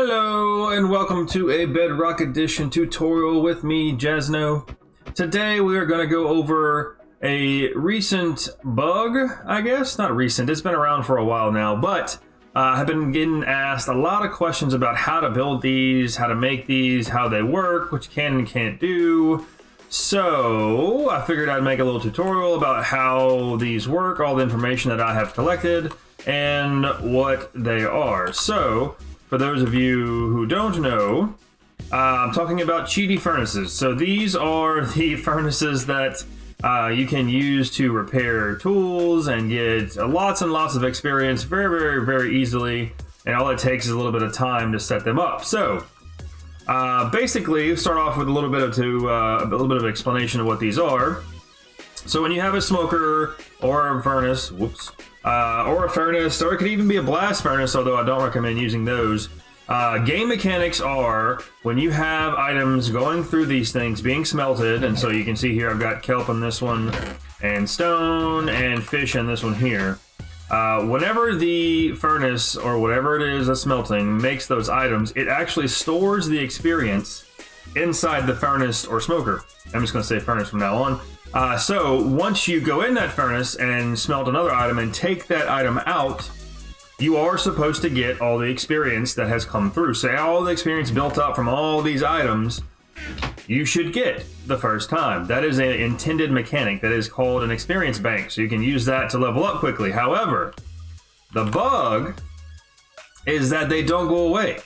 Hello and welcome to a Bedrock Edition tutorial with me, Jasno. Today we are going to go over a recent bug, I guess. Not recent, it's been around for a while now, but I've been getting asked a lot of questions about how to build these, how to make these, how they work, what you can and can't do. So I figured I'd make a little tutorial about how these work, all the information that I have collected, and what they are. So for those of you who don't know, I'm talking about Cheaty Furnaces. So these are the furnaces that you can use to repair tools and get lots and lots of experience very easily. And all it takes is a little bit of time to set them up. So basically, start off with a little bit of explanation of what these are. So when you have a smoker or a furnace, or a furnace, or it could even be a blast furnace, although I don't recommend using those. Game mechanics are when you have items going through these things being smelted, and so you can see here I've got kelp in this one, and stone, and fish in this one here. Whenever the furnace, or whatever it is that's smelting, makes those items, it actually stores the experience inside the furnace or smoker. I'm just going to say furnace from now on. So once you go in that furnace and smelt another item and take that item out, you are supposed to get all the experience that has come through. So all the experience built up from all these items, you should get the first time. That is an intended mechanic that is called an experience bank. So you can use that to level up quickly. However, the bug is that they don't go away.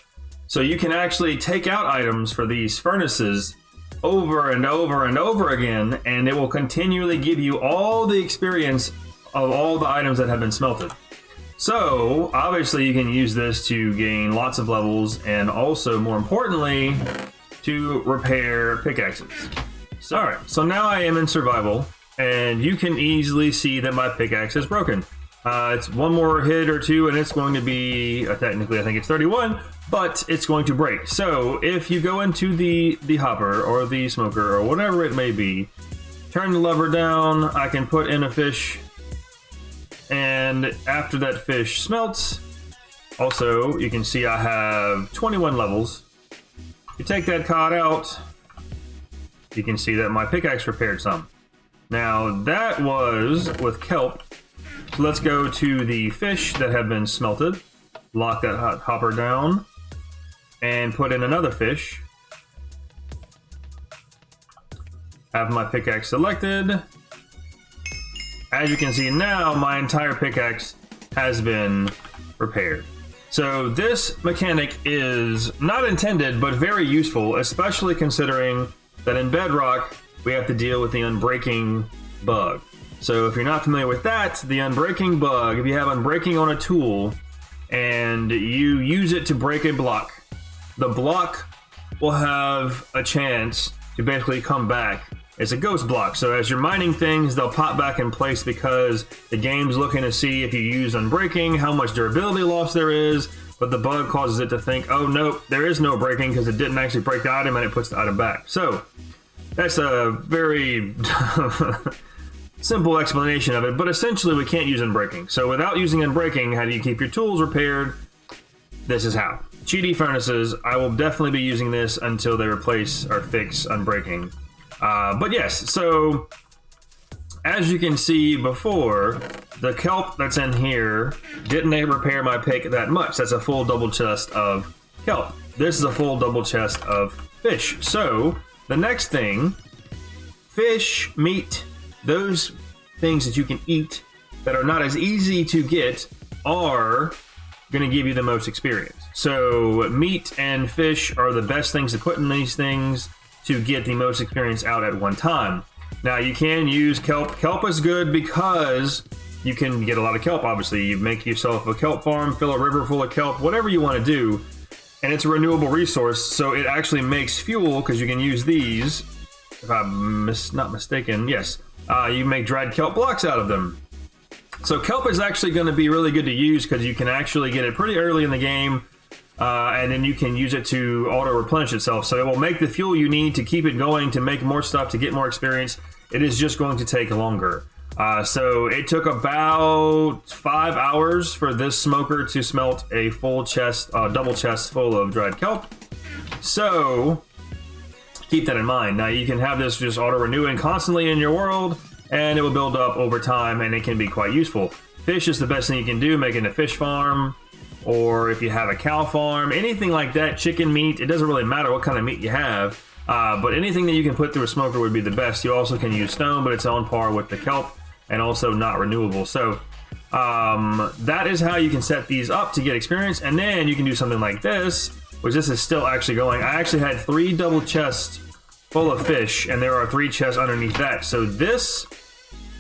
So you can actually take out items for these furnaces over and over again, and it will continually give you all the experience of all the items that have been smelted. So obviously you can use this to gain lots of levels, and also more importantly to repair pickaxes. So, alright, so now I am in survival, and you can easily see that my pickaxe is broken. It's one more hit or two and it's going to be, technically I think it's 31, but it's going to break. So if you go into the hopper or the smoker or whatever it may be, turn the lever down, I can put in a fish, and after that fish smelts, also you can see I have 21 levels. You take that cod out, you can see that my pickaxe repaired some. Now that was with kelp. So let's go to the fish that have been smelted, lock that hopper down, and put in another fish. Have my pickaxe selected. As you can see now, my entire pickaxe has been repaired. So this mechanic is not intended, but very useful, especially considering that in Bedrock, we have to deal with the Unbreaking Bug. So if you're not familiar with that, the Unbreaking Bug, if you have Unbreaking on a tool and you use it to break a block, the block will have a chance to basically come back. It's a ghost block, so as you're mining things, they'll pop back in place because the game's looking to see if you use Unbreaking, how much durability loss there is, but the bug causes it to think, oh nope, there is no breaking because it didn't actually break the item, and it puts the item back. So that's a very simple explanation of it, but essentially we can't use Unbreaking. So without using Unbreaking, how do you keep your tools repaired? This is how. Cheaty Furnaces, I will definitely be using this until they replace or fix Unbreaking. But yes, so as you can see before, the kelp that's in here didn't repair my pick that much. That's a full double chest of kelp. This is a full double chest of fish. So the next thing, fish, meat, those things that you can eat that are not as easy to get are going to give you the most experience. So meat and fish are the best things to put in these things to get the most experience out at one time. Now you can use kelp. Kelp is good because you can get a lot of kelp, obviously. You make yourself a kelp farm, fill a river full of kelp, whatever you want to do. And it's a renewable resource, so it actually makes fuel because you can use these. If I'm not mistaken, yes. You make dried kelp blocks out of them. So kelp is actually going to be really good to use because you can actually get it pretty early in the game, and then you can use it to auto-replenish itself. So it will make the fuel you need to keep it going, to make more stuff, to get more experience. It is just going to take longer. So it took about 5 hours for this smoker to smelt a full chest, double chest full of dried kelp. So keep that in mind. Now you can have this just auto renewing constantly in your world, and it will build up over time, and it can be quite useful. Fish is the best thing you can do, making a fish farm, or if you have a cow farm, anything like that, chicken meat, it doesn't really matter what kind of meat you have, but anything that you can put through a smoker would be the best. You also can use stone, but it's on par with the kelp and also not renewable. So that is how you can set these up to get experience, and then you can do something like this, which this is still actually going. I actually had 3 double chests full of fish, and there are 3 chests underneath that. So this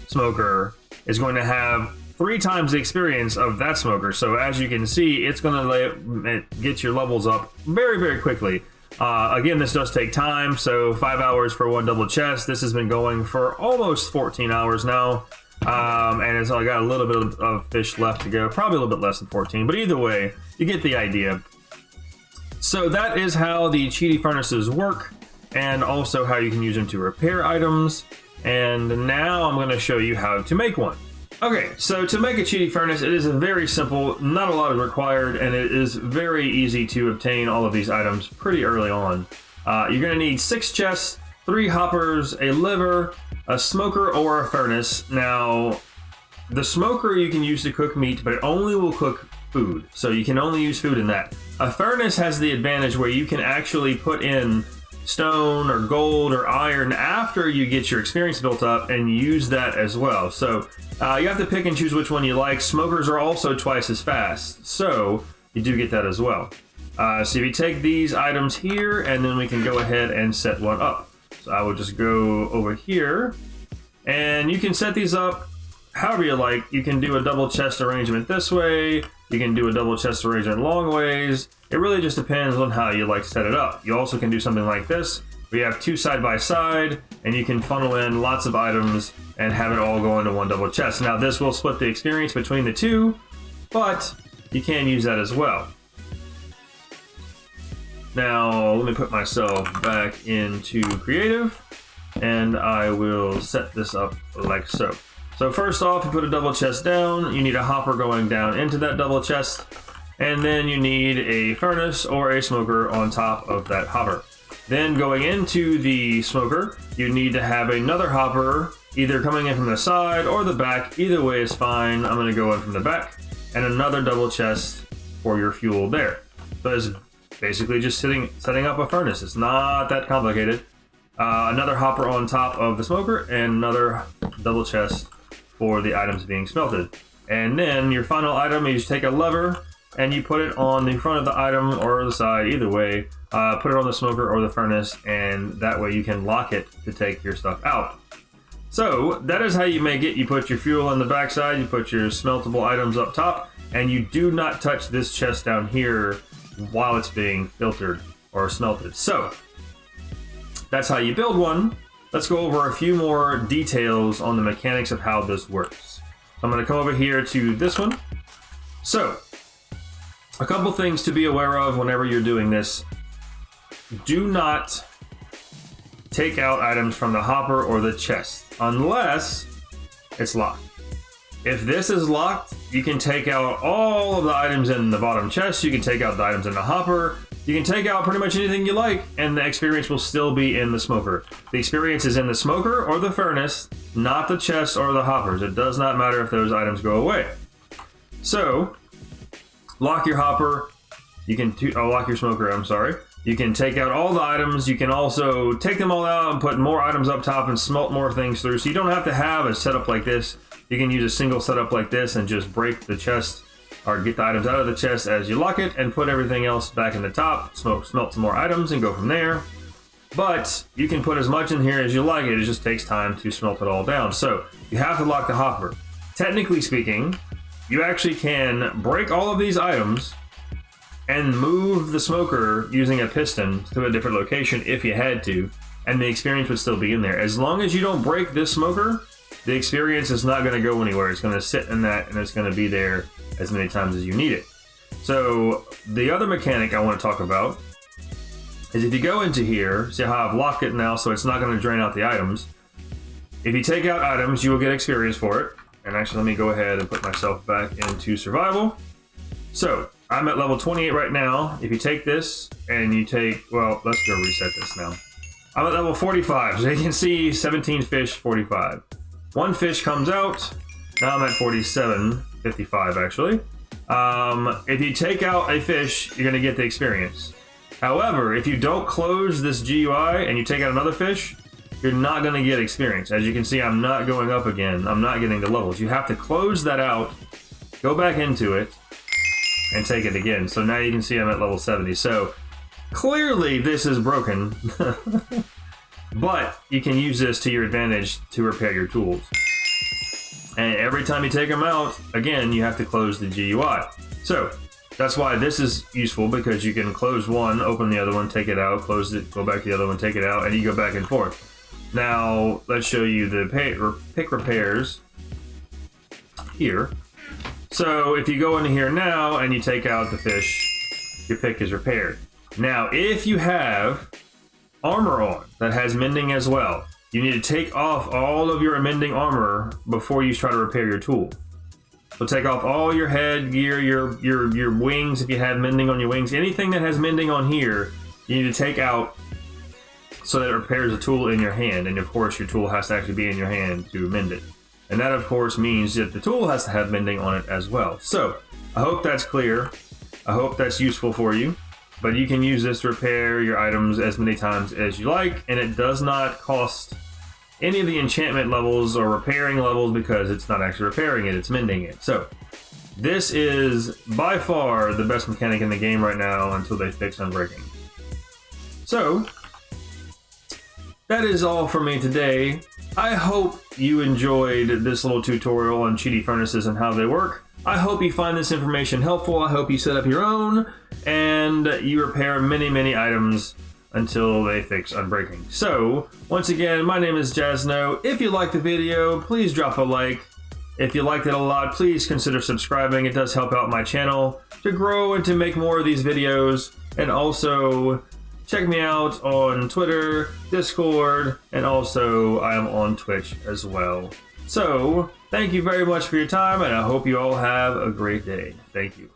smoker is going to have 3 times the experience of that smoker. So as you can see, it's going to get your levels up very, very quickly. Again, this does take time, so 5 hours for 1 double chest. This has been going for almost 14 hours now, and it's I got a little bit of fish left to go, probably a little bit less than 14, but either way, you get the idea. So that is how the Cheaty Furnaces work, and also how you can use them to repair items. And now I'm going to show you how to make one. Okay, so to make a Cheaty Furnace, it is a very simple, not a lot is required, and it is very easy to obtain all of these items pretty early on. You're going to need 6 chests, 3 hoppers, a liver, a smoker, or a furnace. Now, the smoker you can use to cook meat, but it only will cook food, so you can only use food in that. A furnace has the advantage where you can actually put in stone or gold or iron after you get your experience built up and use that as well. So you have to pick and choose which one you like. Smokers are also twice as fast, so you do get that as well. So if you take these items here, and then we can go ahead and set one up. So I will just go over here, and you can set these up however you like. You can do a double chest arrangement this way. You can do a double chest arrangement long ways. It really just depends on how you like to set it up. You also can do something like this. We have 2 side by side, and you can funnel in lots of items and have it all go into 1 double chest. Now this will split the experience between the 2, but you can use that as well. Now let me put myself back into creative, and I will set this up like so. So first off, you put a double chest down. You need a hopper going down into that double chest, and then you need a furnace or a smoker on top of that hopper. Then going into the smoker, you need to have another hopper either coming in from the side or the back. Either way is fine. I'm going to go in from the back, and another double chest for your fuel there. So it's basically just setting up a furnace. It's not that complicated. Another hopper on top of the smoker, and another double chest for the items being smelted. And then your final item, you just take a lever and you put it on the front of the item or the side, either way. Put it on the smoker or the furnace, and that way you can lock it to take your stuff out. So that is how you make it. You put your fuel on the back side, you put your smeltable items up top, and you do not touch this chest down here while it's being filtered or smelted. So that's how you build one. Let's go over a few more details on the mechanics of how this works. I'm going to come over here to this one. So, a couple things to be aware of whenever you're doing this. Do not take out items from the hopper or the chest unless it's locked. If this is locked, you can take out all of the items in the bottom chest. You can take out the items in the hopper. You can take out pretty much anything you like, and the experience will still be in the smoker. The experience is in the smoker or the furnace, not the chest or the hoppers. It does not matter if those items go away. So, lock your hopper. You can lock your smoker, I'm sorry. You can take out all the items. You can also take them all out and put more items up top and smelt more things through. So you don't have to have a setup like this. You can use a single setup like this and just break the chest or get the items out of the chest as you lock it and put everything else back in the top, smelt some more items and go from there. But you can put as much in here as you like. It just takes time to smelt it all down. So you have to lock the hopper. Technically speaking, you actually can break all of these items and move the smoker using a piston to a different location if you had to, and the experience would still be in there. As long as you don't break this smoker, the experience is not going to go anywhere. It's going to sit in that, and it's going to be there as many times as you need it. So the other mechanic I want to talk about is if you go into here, see how I've locked it now so it's not going to drain out the items. If you take out items, you will get experience for it. And actually, let me go ahead and put myself back into survival. So, I'm at level 28 right now. If you take this and you take, well, let's go reset this now. I'm at level 45, so you can see 17 fish, 45. One fish comes out. Now I'm at 47, 55 actually. If you take out a fish, you're gonna get the experience. However, if you don't close this GUI and you take out another fish, you're not gonna get experience. As you can see, I'm not going up again. I'm not getting the levels. You have to close that out, go back into it, and take it again. So now you can see I'm at level 70. So clearly this is broken, but you can use this to your advantage to repair your tools. And every time you take them out, again, you have to close the GUI. So that's why this is useful, because you can close one, open the other one, take it out, close it, go back to the other one, take it out, and you go back and forth. Now, let's show you the pick repairs here. So if you go into here now and you take out the fish, your pick is repaired. Now, if you have armor on that has mending as well, you need to take off all of your mending armor before you try to repair your tool. So take off all your head gear, your wings if you have mending on your wings. Anything that has mending on here, you need to take out so that it repairs the tool in your hand. And of course, your tool has to actually be in your hand to mend it. And that of course means that the tool has to have mending on it as well. So I hope that's clear. I hope that's useful for you. But you can use this to repair your items as many times as you like, and it does not cost any of the enchantment levels or repairing levels, because it's not actually repairing it, it's mending it. So this is by far the best mechanic in the game right now until they fix Unbreaking. So that is all for me today. I hope you enjoyed this little tutorial on Cheaty Furnaces and how they work. I hope you find this information helpful. I hope you set up your own and you repair many items until they fix Unbreaking. So, once again, my name is Jasno. If you liked the video, please drop a like. If you liked it a lot, please consider subscribing. It does help out my channel to grow and to make more of these videos. And also, check me out on Twitter, Discord, and also I am on Twitch as well. So, thank you very much for your time, and I hope you all have a great day. Thank you.